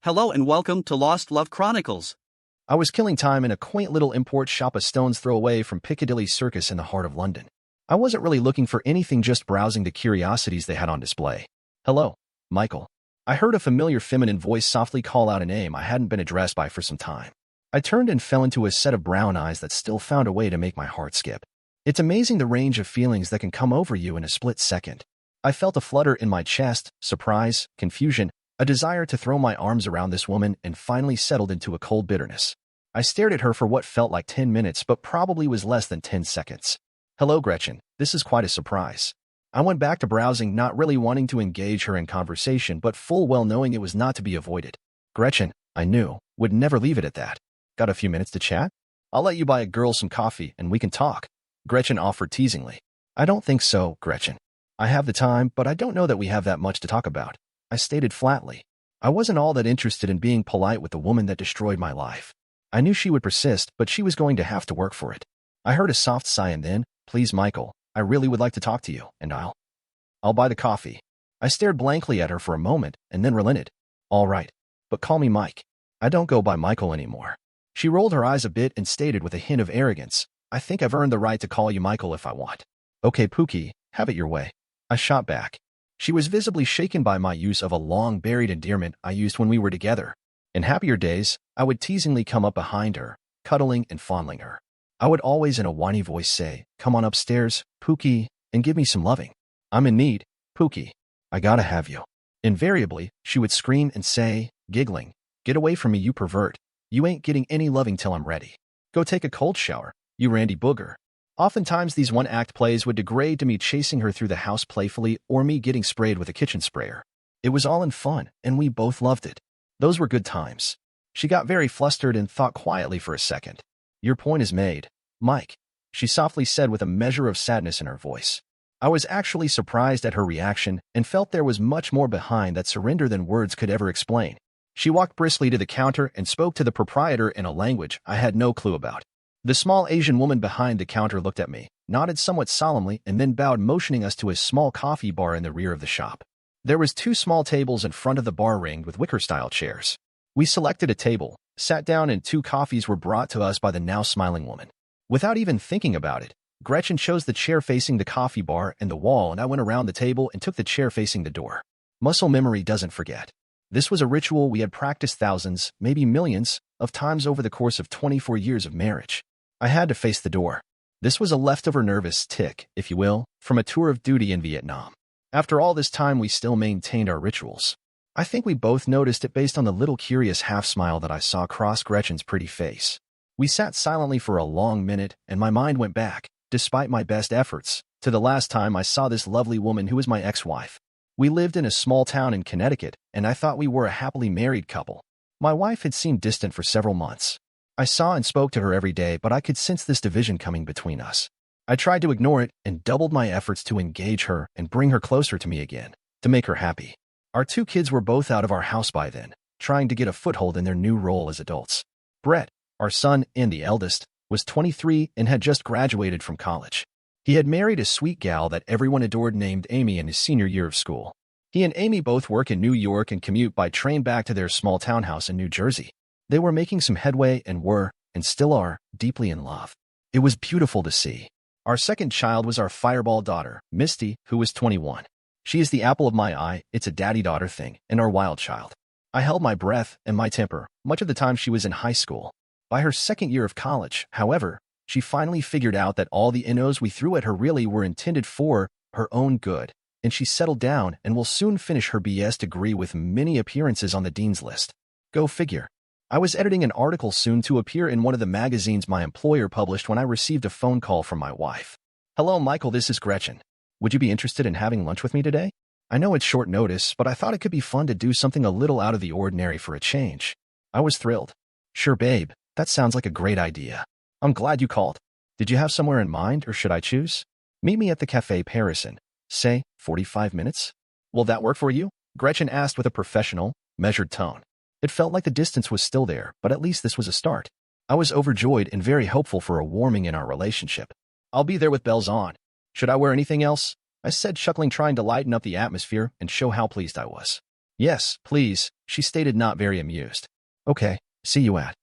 Hello and welcome to Lost Love Chronicles. I was killing time in a quaint little import shop a stone's throw away from Piccadilly Circus in the heart of London. I wasn't really looking for anything, just browsing the curiosities they had on display. Hello, Michael. I heard a familiar feminine voice softly call out a name I hadn't been addressed by for some time. I turned and fell into a set of brown eyes that still found a way to make my heart skip. It's amazing the range of feelings that can come over you in a split second. I felt a flutter in my chest, surprise, confusion, a desire to throw my arms around this woman, and finally settled into a cold bitterness. I stared at her for what felt like 10 minutes but probably was less than 10 seconds. Hello, Gretchen. This is quite a surprise. I went back to browsing, not really wanting to engage her in conversation but full well knowing it was not to be avoided. Gretchen, I knew, would never leave it at that. Got a few minutes to chat? I'll let you buy a girl some coffee and we can talk, Gretchen offered teasingly. I don't think so, Gretchen. I have the time, but I don't know that we have that much to talk about, I stated flatly. I wasn't all that interested in being polite with the woman that destroyed my life. I knew she would persist, but she was going to have to work for it. I heard a soft sigh and then, please, Michael, I really would like to talk to you, and I'll buy the coffee. I stared blankly at her for a moment and then relented. All right, but call me Mike. I don't go by Michael anymore. She rolled her eyes a bit and stated with a hint of arrogance, I think I've earned the right to call you Michael if I want. Okay, Pookie, have it your way. I shot back. She was visibly shaken by my use of a long-buried endearment I used when we were together. In happier days, I would teasingly come up behind her, cuddling and fondling her. I would always in a whiny voice say, come on upstairs, Pookie, and give me some loving. I'm in need, Pookie. I gotta have you. Invariably, she would scream and say, giggling, get away from me, you pervert. You ain't getting any loving till I'm ready. Go take a cold shower, you randy booger. Oftentimes these one-act plays would degrade to me chasing her through the house playfully or me getting sprayed with a kitchen sprayer. It was all in fun, and we both loved it. Those were good times. She got very flustered and thought quietly for a second. Your point is made, Mike, she softly said with a measure of sadness in her voice. I was actually surprised at her reaction and felt there was much more behind that surrender than words could ever explain. She walked briskly to the counter and spoke to the proprietor in a language I had no clue about. The small Asian woman behind the counter looked at me, nodded somewhat solemnly, and then bowed, motioning us to a small coffee bar in the rear of the shop. There was 2 small tables in front of the bar ringed with wicker-style chairs. We selected a table, sat down, and 2 coffees were brought to us by the now smiling woman. Without even thinking about it, Gretchen chose the chair facing the coffee bar and the wall, and I went around the table and took the chair facing the door. Muscle memory doesn't forget. This was a ritual we had practiced thousands, maybe millions, of times over the course of 24 years of marriage. I had to face the door. This was a leftover nervous tic, if you will, from a tour of duty in Vietnam. After all this time, we still maintained our rituals. I think we both noticed it based on the little curious half-smile that I saw cross Gretchen's pretty face. We sat silently for a long minute, and my mind went back, despite my best efforts, to the last time I saw this lovely woman who was my ex-wife. We lived in a small town in Connecticut, and I thought we were a happily married couple. My wife had seemed distant for several months. I saw and spoke to her every day, but I could sense this division coming between us. I tried to ignore it and doubled my efforts to engage her and bring her closer to me again, to make her happy. Our 2 kids were both out of our house by then, trying to get a foothold in their new role as adults. Brett, our son and the eldest, was 23 and had just graduated from college. He had married a sweet gal that everyone adored named Amy in his senior year of school. He and Amy both work in New York and commute by train back to their small townhouse in New Jersey. They were making some headway and were, and still are, deeply in love. It was beautiful to see. Our second child was our fireball daughter, Misty, who was 21. She is the apple of my eye, it's a daddy-daughter thing, and our wild child. I held my breath and my temper much of the time she was in high school. By her second year of college, however, she finally figured out that all the NOs we threw at her really were intended for her own good, and she settled down and will soon finish her BS degree with many appearances on the dean's list. Go figure. I was editing an article soon to appear in one of the magazines my employer published when I received a phone call from my wife. Hello, Michael, this is Gretchen. Would you be interested in having lunch with me today? I know it's short notice, but I thought it could be fun to do something a little out of the ordinary for a change. I was thrilled. Sure, babe, that sounds like a great idea. I'm glad you called. Did you have somewhere in mind, or should I choose? Meet me at the Café Paris in, say, 45 minutes? Will that work for you? Gretchen asked with a professional, measured tone. It felt like the distance was still there, but at least this was a start. I was overjoyed and very hopeful for a warming in our relationship. I'll be there with bells on. Should I wear anything else? I said, chuckling, trying to lighten up the atmosphere and show how pleased I was. Yes, please, she stated, not very amused. Okay, see you at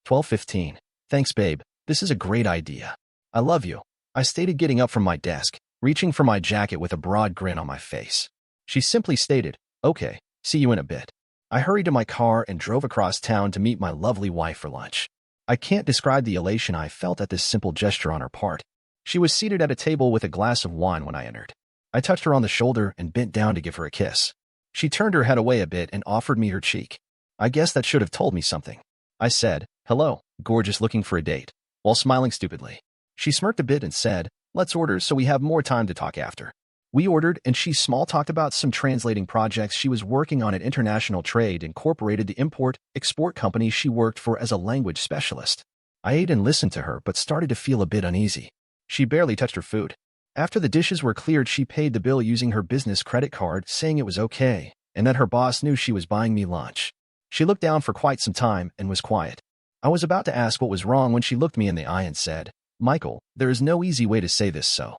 12:15. Thanks, babe. This is a great idea. I love you, I stated, getting up from my desk, reaching for my jacket with a broad grin on my face. She simply stated, okay, see you in a bit. I hurried to my car and drove across town to meet my lovely wife for lunch. I can't describe the elation I felt at this simple gesture on her part. She was seated at a table with a glass of wine when I entered. I touched her on the shoulder and bent down to give her a kiss. She turned her head away a bit and offered me her cheek. I guess that should have told me something. I said, hello, gorgeous, looking for a date, while smiling stupidly. She smirked a bit and said, let's order so we have more time to talk after. We ordered, and she small-talked about some translating projects she was working on at International Trade Incorporated, the import-export company she worked for as a language specialist. I ate and listened to her, but started to feel a bit uneasy. She barely touched her food. After the dishes were cleared, she paid the bill using her business credit card, saying it was okay, and that her boss knew she was buying me lunch. She looked down for quite some time and was quiet. I was about to ask what was wrong when she looked me in the eye and said, Michael, there is no easy way to say this, so.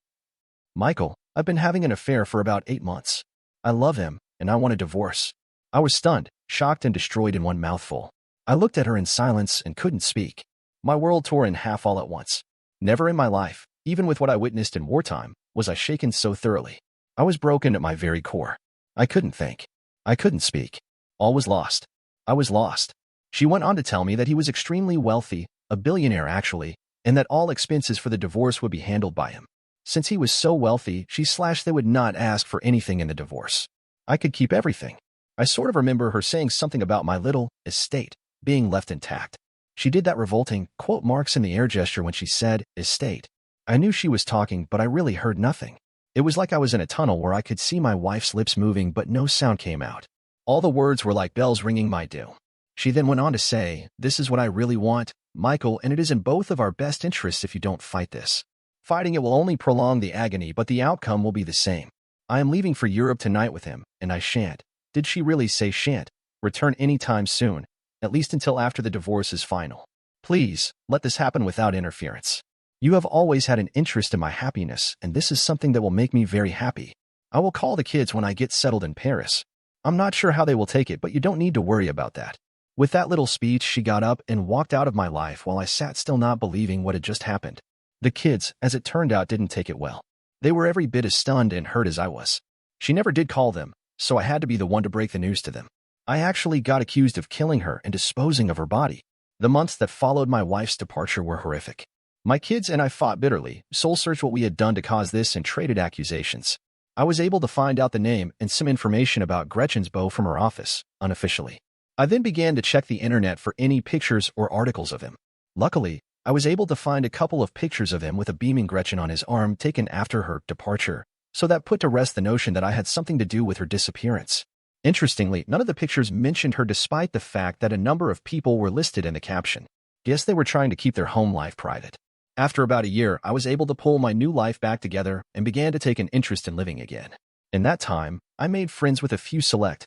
Michael, I've been having an affair for about 8 months. I love him, and I want a divorce. I was stunned, shocked, and destroyed in one mouthful. I looked at her in silence and couldn't speak. My world tore in half all at once. Never in my life, even with what I witnessed in wartime, was I shaken so thoroughly. I was broken at my very core. I couldn't think. I couldn't speak. All was lost. I was lost. She went on to tell me that he was extremely wealthy, a billionaire actually, and that all expenses for the divorce would be handled by him. Since he was so wealthy, they would not ask for anything in the divorce. I could keep everything. I sort of remember her saying something about my little estate being left intact. She did that revolting, quote marks in the air gesture when she said, estate. I knew she was talking, but I really heard nothing. It was like I was in a tunnel where I could see my wife's lips moving, but no sound came out. All the words were like bells ringing my doom. She then went on to say, this is what I really want, Michael, and it is in both of our best interests if you don't fight this. Fighting it will only prolong the agony, but the outcome will be the same. I am leaving for Europe tonight with him, and I shan't. Did she really say shan't? Return any time soon, at least until after the divorce is final. Please, let this happen without interference. You have always had an interest in my happiness, and this is something that will make me very happy. I will call the kids when I get settled in Paris. I'm not sure how they will take it, but you don't need to worry about that. With that little speech, she got up and walked out of my life while I sat still, not believing what had just happened. The kids, as it turned out, didn't take it well. They were every bit as stunned and hurt as I was. She never did call them, so I had to be the one to break the news to them. I actually got accused of killing her and disposing of her body. The months that followed my wife's departure were horrific. My kids and I fought bitterly, soul-searched what we had done to cause this, and traded accusations. I was able to find out the name and some information about Gretchen's beau from her office, unofficially. I then began to check the internet for any pictures or articles of him. Luckily, I was able to find a couple of pictures of him with a beaming Gretchen on his arm taken after her departure, so that put to rest the notion that I had something to do with her disappearance. Interestingly, none of the pictures mentioned her, despite the fact that a number of people were listed in the caption. Guess they were trying to keep their home life private. After about a year, I was able to pull my new life back together and began to take an interest in living again. In that time, I made friends with a few select,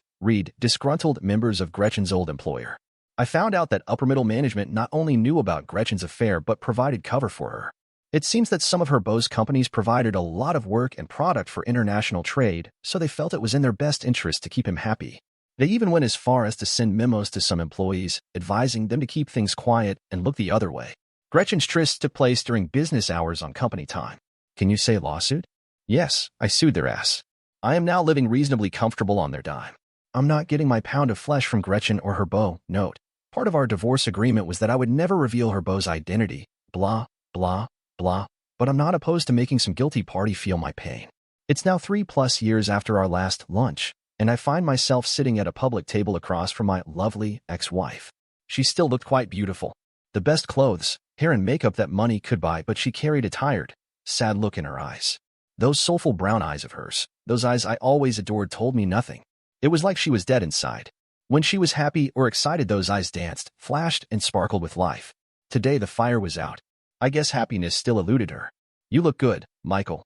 disgruntled members of Gretchen's old employer. I found out that upper-middle management not only knew about Gretchen's affair but provided cover for her. It seems that some of her beau's companies provided a lot of work and product for international trade, so they felt it was in their best interest to keep him happy. They even went as far as to send memos to some employees, advising them to keep things quiet and look the other way. Gretchen's tryst took place during business hours on company time. Can you say lawsuit? Yes, I sued their ass. I am now living reasonably comfortable on their dime. I'm not getting my pound of flesh from Gretchen or her beau. Note, part of our divorce agreement was that I would never reveal her beau's identity, blah, blah, blah, but I'm not opposed to making some guilty party feel my pain. It's now 3+ years after our last lunch, and I find myself sitting at a public table across from my lovely ex-wife. She still looked quite beautiful. The best clothes, hair and makeup that money could buy, but she carried a tired, sad look in her eyes. Those soulful brown eyes of hers, those eyes I always adored, told me nothing. It was like she was dead inside. When she was happy or excited, those eyes danced, flashed, and sparkled with life. Today the fire was out. I guess happiness still eluded her. You look good, Michael.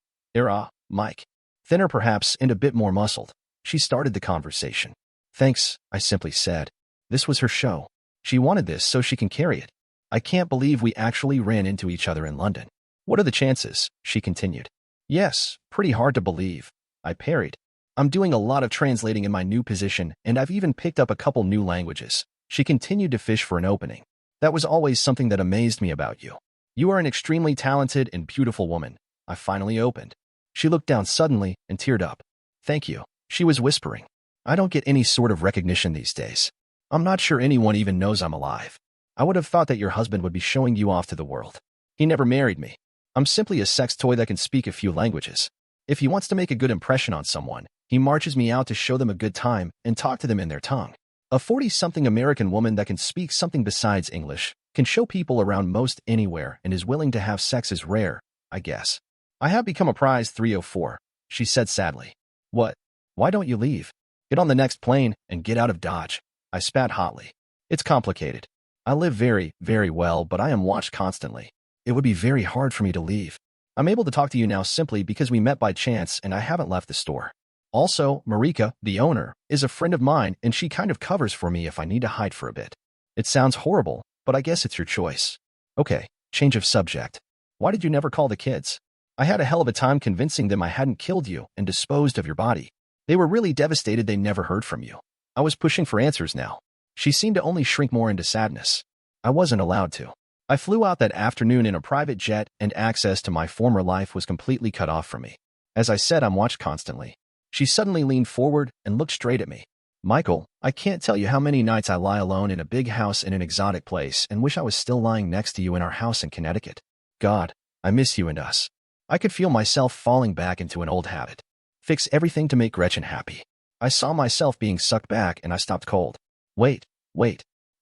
Mike. Thinner perhaps and a bit more muscled. She started the conversation. Thanks, I simply said. This was her show. She wanted this so she can carry it. I can't believe we actually ran into each other in London. What are the chances? She continued. Yes, pretty hard to believe, I parried. I'm doing a lot of translating in my new position, and I've even picked up a couple new languages. She continued to fish for an opening. That was always something that amazed me about you. You are an extremely talented and beautiful woman. I finally opened. She looked down suddenly and teared up. Thank you, she was whispering. I don't get any sort of recognition these days. I'm not sure anyone even knows I'm alive. I would have thought that your husband would be showing you off to the world. He never married me. I'm simply a sex toy that can speak a few languages. If he wants to make a good impression on someone, he marches me out to show them a good time and talk to them in their tongue. A 40-something American woman that can speak something besides English, can show people around most anywhere, and is willing to have sex is rare, I guess. I have become a prize 304, she said sadly. What? Why don't you leave? Get on the next plane and get out of Dodge. I spat hotly. It's complicated. I live very, very well, but I am watched constantly. It would be very hard for me to leave. I'm able to talk to you now simply because we met by chance and I haven't left the store. Also, Marika, the owner, is a friend of mine and she kind of covers for me if I need to hide for a bit. It sounds horrible, but I guess it's your choice. Okay, change of subject. Why did you never call the kids? I had a hell of a time convincing them I hadn't killed you and disposed of your body. They were really devastated they never heard from you. I was pushing for answers now. She seemed to only shrink more into sadness. I wasn't allowed to. I flew out that afternoon in a private jet and access to my former life was completely cut off from me. As I said, I'm watched constantly. She suddenly leaned forward and looked straight at me. Michael, I can't tell you how many nights I lie alone in a big house in an exotic place and wish I was still lying next to you in our house in Connecticut. God, I miss you and us. I could feel myself falling back into an old habit. Fix everything to make Gretchen happy. I saw myself being sucked back and I stopped cold. Wait.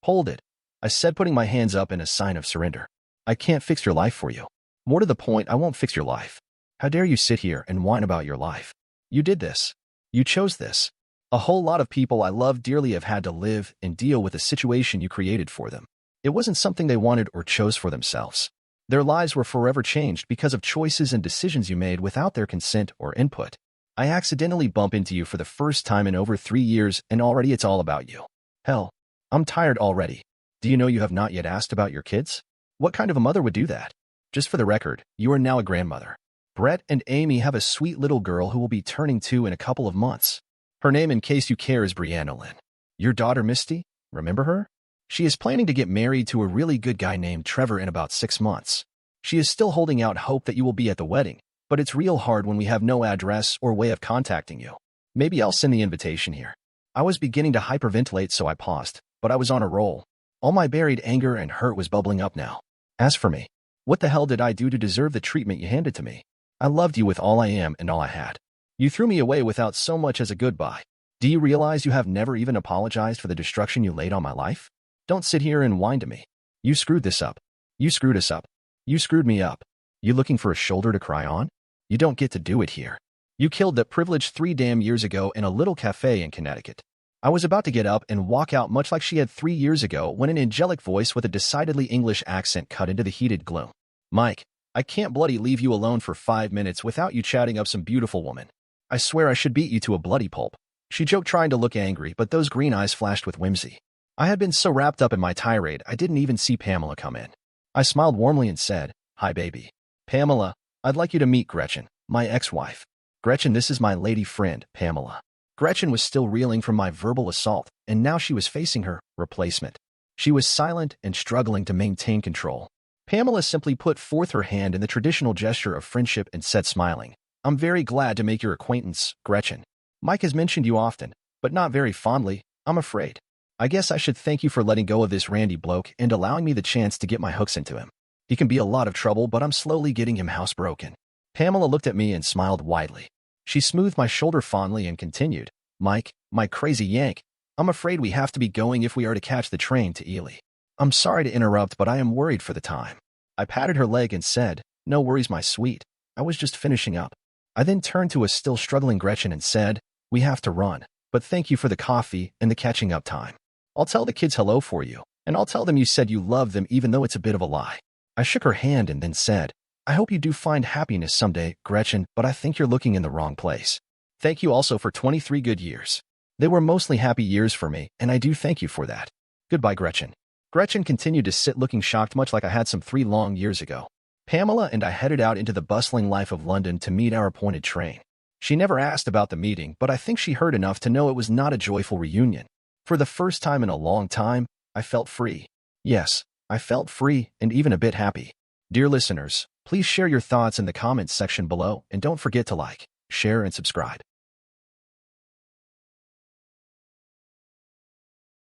Hold it. I said, putting my hands up in a sign of surrender. I can't fix your life for you. More to the point, I won't fix your life. How dare you sit here and whine about your life? You did this. You chose this. A whole lot of people I love dearly have had to live and deal with the situation you created for them. It wasn't something they wanted or chose for themselves. Their lives were forever changed because of choices and decisions you made without their consent or input. I accidentally bump into you for the first time in over 3 years and already it's all about you. Hell, I'm tired already. Do you know you have not yet asked about your kids? What kind of a mother would do that? Just for the record, you are now a grandmother. Brett and Amy have a sweet little girl who will be turning 2 in a couple of months. Her name, in case you care, is Brianna Lynn. Your daughter Misty, remember her? She is planning to get married to a really good guy named Trevor in about 6 months. She is still holding out hope that you will be at the wedding, but it's real hard when we have no address or way of contacting you. Maybe I'll send the invitation here. I was beginning to hyperventilate, so I paused, but I was on a roll. All my buried anger and hurt was bubbling up now. As for me, what the hell did I do to deserve the treatment you handed to me? I loved you with all I am and all I had. You threw me away without so much as a goodbye. Do you realize you have never even apologized for the destruction you laid on my life? Don't sit here and whine to me. You screwed this up. You screwed us up. You screwed me up. You looking for a shoulder to cry on? You don't get to do it here. You killed that privilege 3 damn years ago in a little cafe in Connecticut. I was about to get up and walk out much like she had 3 years ago when an angelic voice with a decidedly English accent cut into the heated gloom. Mike, I can't bloody leave you alone for 5 minutes without you chatting up some beautiful woman. I swear I should beat you to a bloody pulp. She joked, trying to look angry, but those green eyes flashed with whimsy. I had been so wrapped up in my tirade I didn't even see Pamela come in. I smiled warmly and said, "Hi, baby. Pamela, I'd like you to meet Gretchen, my ex-wife. Gretchen, this is my lady friend, Pamela." Gretchen was still reeling from my verbal assault, and now she was facing her replacement. She was silent and struggling to maintain control. Pamela simply put forth her hand in the traditional gesture of friendship and said, smiling, "I'm very glad to make your acquaintance, Gretchen. Mike has mentioned you often, but not very fondly, I'm afraid. I guess I should thank you for letting go of this Randy bloke and allowing me the chance to get my hooks into him. He can be a lot of trouble, but I'm slowly getting him housebroken." Pamela looked at me and smiled widely. She smoothed my shoulder fondly and continued, "Mike, my crazy Yank, I'm afraid we have to be going if we are to catch the train to Ely. I'm sorry to interrupt, but I am worried for the time." I patted her leg and said, "No worries, my sweet. I was just finishing up." I then turned to a still struggling Gretchen and said, "We have to run, but thank you for the coffee and the catching up time. I'll tell the kids hello for you, and I'll tell them you said you love them even though it's a bit of a lie." I shook her hand and then said, "I hope you do find happiness someday, Gretchen, but I think you're looking in the wrong place. Thank you also for 23 good years. They were mostly happy years for me, and I do thank you for that. Goodbye, Gretchen." Gretchen continued to sit looking shocked, much like I had some 3 long years ago. Pamela and I headed out into the bustling life of London to meet our appointed train. She never asked about the meeting, but I think she heard enough to know it was not a joyful reunion. For the first time in a long time, I felt free. Yes, I felt free and even a bit happy. Dear listeners, please share your thoughts in the comments section below and don't forget to like, share, and subscribe.